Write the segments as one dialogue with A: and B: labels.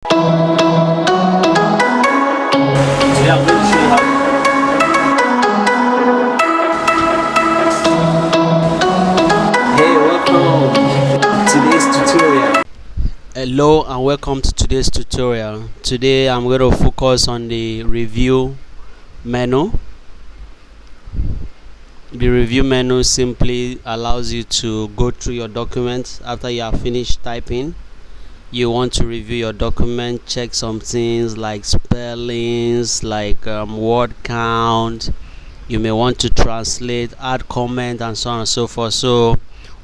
A: Today I'm going to show you how. Hey, welcome to today's tutorial. Hello and welcome to today's tutorial. Today I'm going to focus on the review menu. The review menu simply allows you to go through your documents after you have finished typing. You want to review your document, check some things like spellings, like word count. You may want to translate, add comment, and so on and so forth. So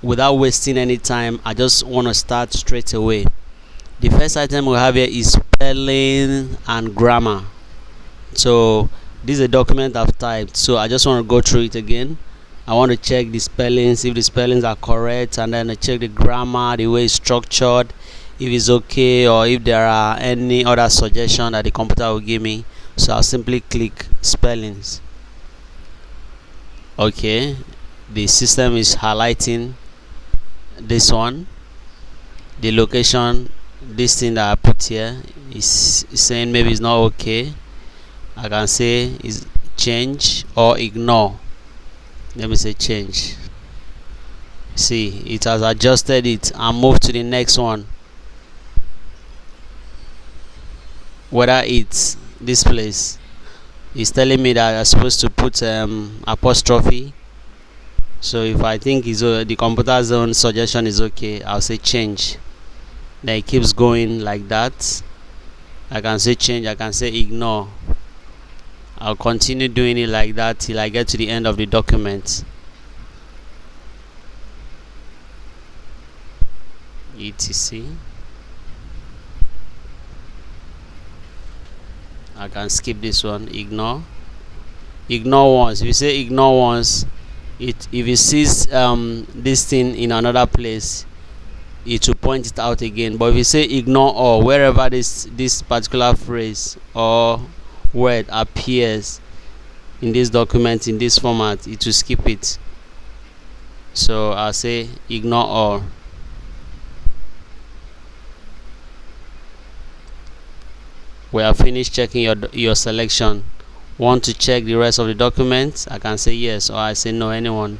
A: without wasting any time, I just want to start straight away. The first item we have here is spelling and grammar. So this is a document I've typed, so I just want to go through it again. I want to check the spellings, if the spellings are correct, and then I check the grammar, the way it's structured, if it's okay, or if there are any other suggestion that the computer will give me. So I'll simply click spellings. Okay, the system is highlighting this one. The location, this thing that I put here is saying maybe it's not okay. I can say is change or ignore. Let me say change. See, it has adjusted it and moved to the next one. Whether it's this place, it's telling me that I'm supposed to put apostrophe. So if I think is the computer's own suggestion is okay, I'll say change. Then it keeps going like that. I can say change, I can say ignore. I'll continue doing it like that till I get to the end of the document. etc. I can skip this one. Ignore once. If you say ignore once, if it sees this thing in another place, it will point it out again. But if you say ignore all, wherever this particular phrase or word appears in this document in this format, it will skip it. So I'll say ignore all. We have finished checking your selection. Want to check the rest of the document? I can say yes, or I say no, anyone.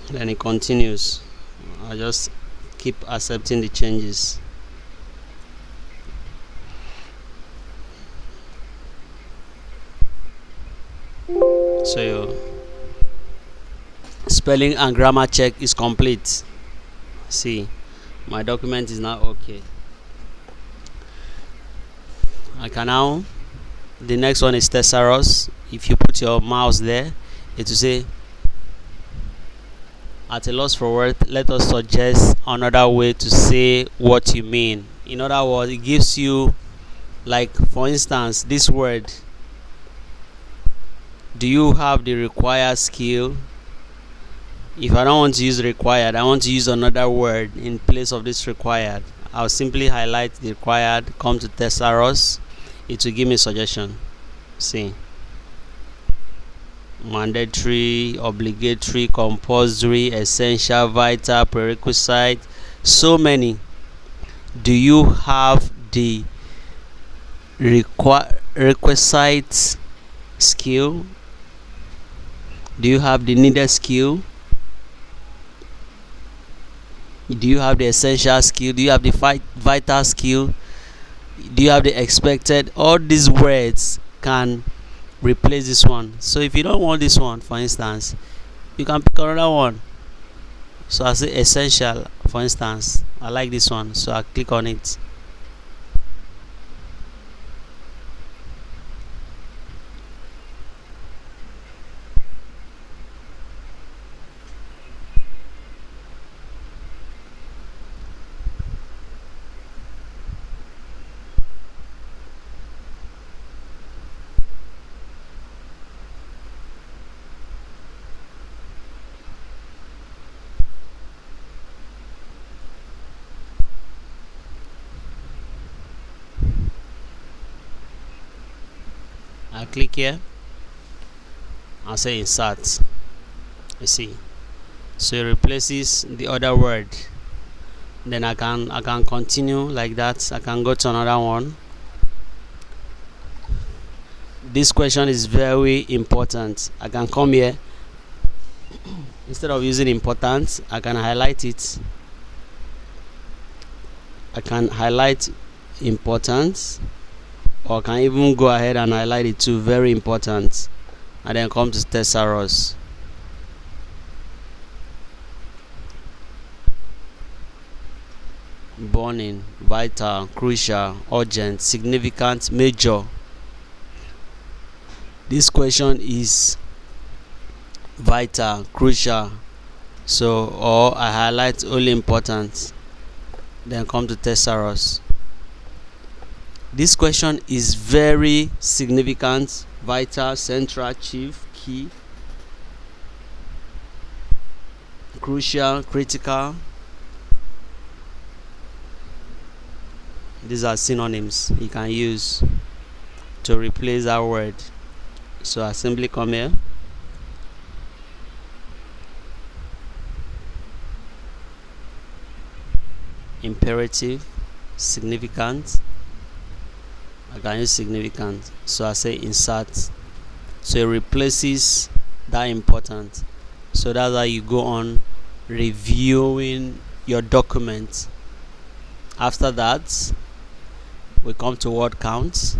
A: Then it continues. I just keep accepting the changes. So your spelling and grammar check is complete. See, my document is now okay. I can now, the next one is Thesaurus. If you put your mouse there, it will say, at a loss for words, let us suggest another way to say what you mean. In other words, it gives you, like for instance, this word. Do you have the required skill? If I don't want to use required, I want to use another word in place of this required. I'll simply highlight the required, come to Thesaurus. It will give me a suggestion. See, mandatory, obligatory, compulsory, essential, vital, prerequisite, so many. Do you have the requisite skill? Do you have the needed skill? Do you have the essential skill? Do you have the vital skill? Do you have the expected? All these words can replace this one. So if you don't want this one, for instance, you can pick another one. So I say essential, for instance. I like this one, so I click on it. I click here. I'll say insert. You see, so it replaces the other word. then I can continue like that. I can go to another one. This question is very important. I can come here, instead of using important, I can highlight it. I can highlight important, or I can even go ahead and highlight it to very important, and then come to Thesaurus. Burning, vital, crucial, urgent, significant, major. This question is vital, crucial, so, or I highlight only important, then come to Thesaurus. This question is very significant, vital, central, chief, key, crucial, critical. These are synonyms you can use to replace that word. So I simply come here, imperative, significant. I can use significant, so I say insert, so it replaces that important. So that's how you go on reviewing your document. After that, we come to word count.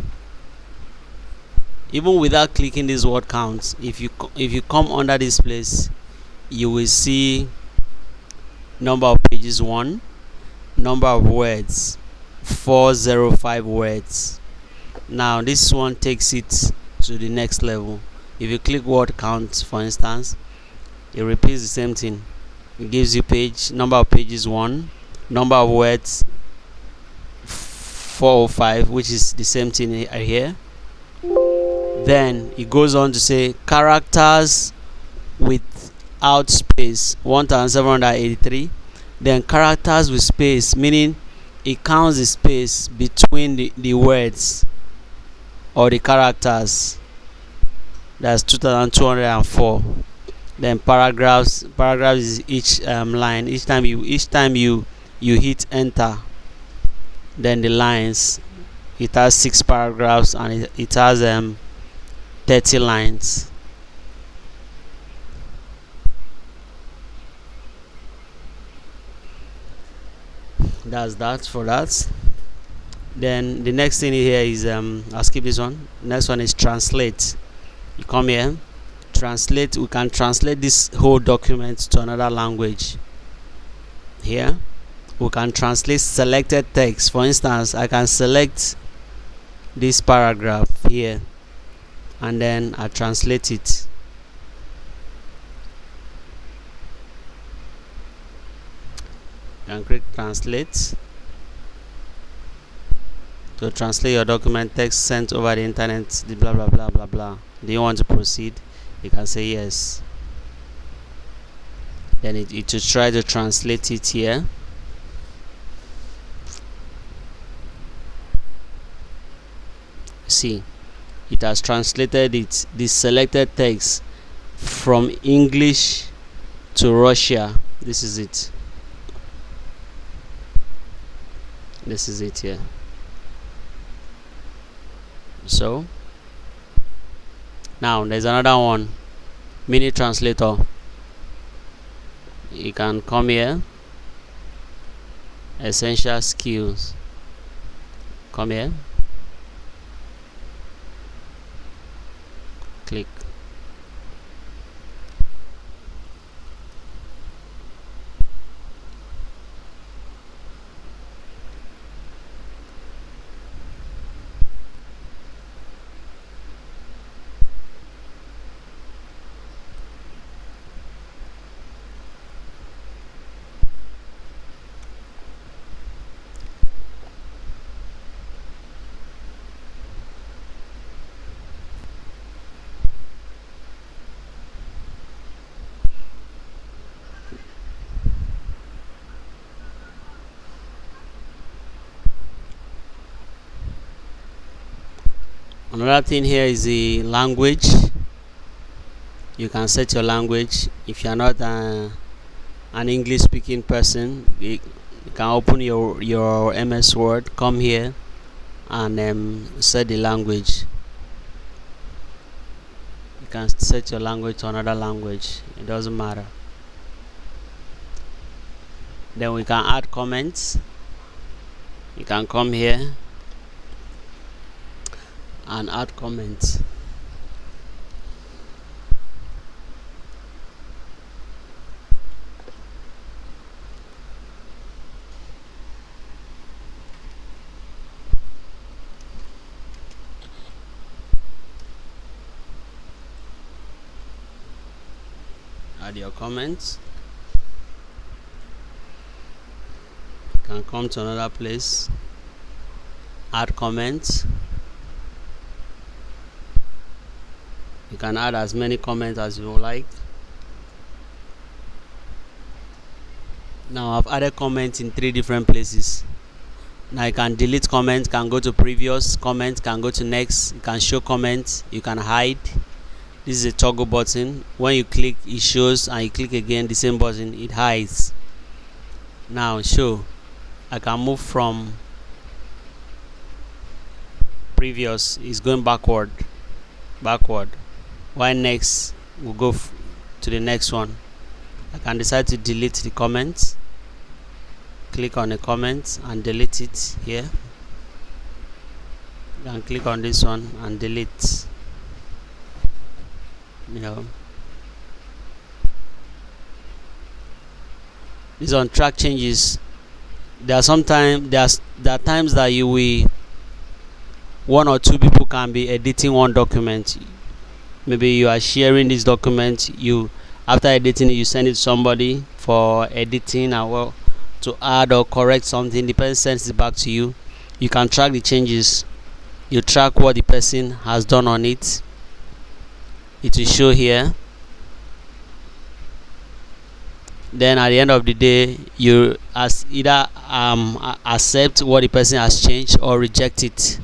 A: Even without clicking this word count, if you come under this place, you will see number of pages 1, number of words 405 words. Now this one takes it to the next level. If you click word count, for instance, it repeats the same thing. It gives you number of pages 1, number of words 405, which is the same thing here. Then it goes on to say characters without space 1783. Then characters with space, meaning it counts the space between the words or the characters. That's 2204. Then paragraphs is each line. Each time you hit enter, then the lines, it has 6 paragraphs and it has 30 lines. That's that for that. Then the next thing here is I'll skip this one. Next one is translate. You come here, translate. We can translate this whole document to another language. Here we can translate selected text. For instance, I can select this paragraph here and then I translate it. You can click translate to translate your document text sent over the internet, the blah blah blah blah blah. Do you want to proceed? You can say yes. Then it will try to translate it here. See, it has translated the selected text from English to Russia. This is it. This is it here. So now there's another one, mini translator. You can come here, essential skills. Come here, click. Another thing here is the language. You can set your language. If you are not an English speaking person, You can open your MS Word, come here and set the language. You can set your language to another language, it doesn't matter. Then we can add comments. You can come here and add comments. Add your comments. You can come to another place, add comments. You can add as many comments as you like. Now I've added comments in 3 different places. Now you can delete comments, can go to previous comments, can go to next, you can show comments, you can hide. This is a toggle button. When you click, it shows, and you click again, the same button, it hides. Now show, I can move from previous, is going backward. While next, we'll go to the next one. I can decide to delete the comments. Click on the comments and delete it here. You can click on this one and delete. These on track changes. There are times that you will, 1 or 2 people can be editing one document. Maybe you are sharing this document, after editing it, you send it to somebody for editing or to add or correct something. The person sends it back to you. You can track the changes. You track what the person has done on it. It will show here. Then at the end of the day, you either accept what the person has changed or reject it.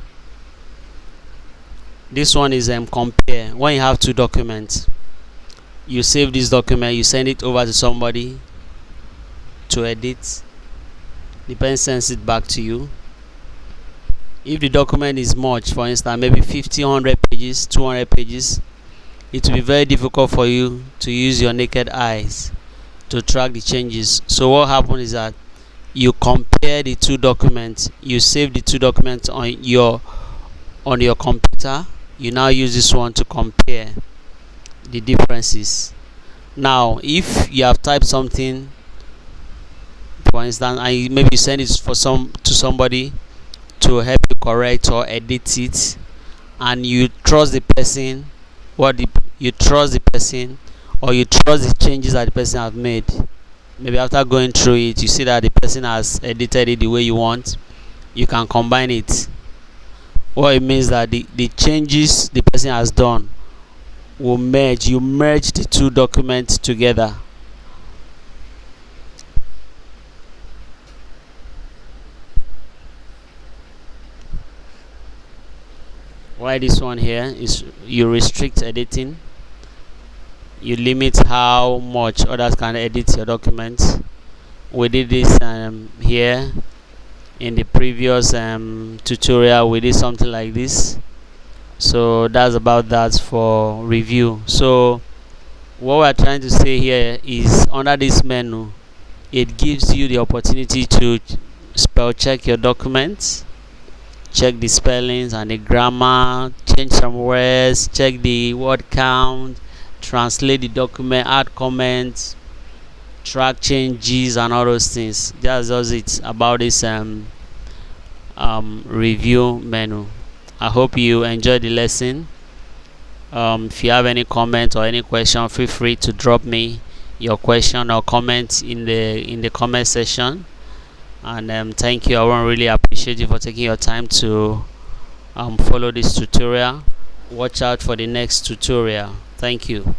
A: This one is compare. When you have 2 documents, you save this document, you send it over to somebody to edit. The person sends it back to you. If the document is much, for instance, maybe 50, 100 pages, 200 pages, it will be very difficult for you to use your naked eyes to track the changes. So what happens is that you compare the 2 documents. You save the 2 documents on your computer. You now use this one to compare the differences. Now if you have typed something, for instance, and maybe you send it to somebody to help you correct or edit it, and you trust the person, you trust the person or you trust the changes that the person has made. Maybe after going through it, you see that the person has edited it the way you want. You can combine it. What it means that the changes the person has done will merge. You merge the 2 documents together. Why this one here is you restrict editing. You limit how much others can edit your documents. We did this here in the previous tutorial. We did something like this. So that's about that for review. So what we're trying to say here is, under this menu, it gives you the opportunity to spell check your documents, check the spellings and the grammar, change some words, check the word count, translate the document, add comments, track changes and all those things. That's just it about this review menu. I hope you enjoyed the lesson. If you have any comment or any question, feel free to drop me your question or comment in the comment section. And thank you. I want to really appreciate you for taking your time to follow this tutorial. Watch out for the next tutorial. Thank you.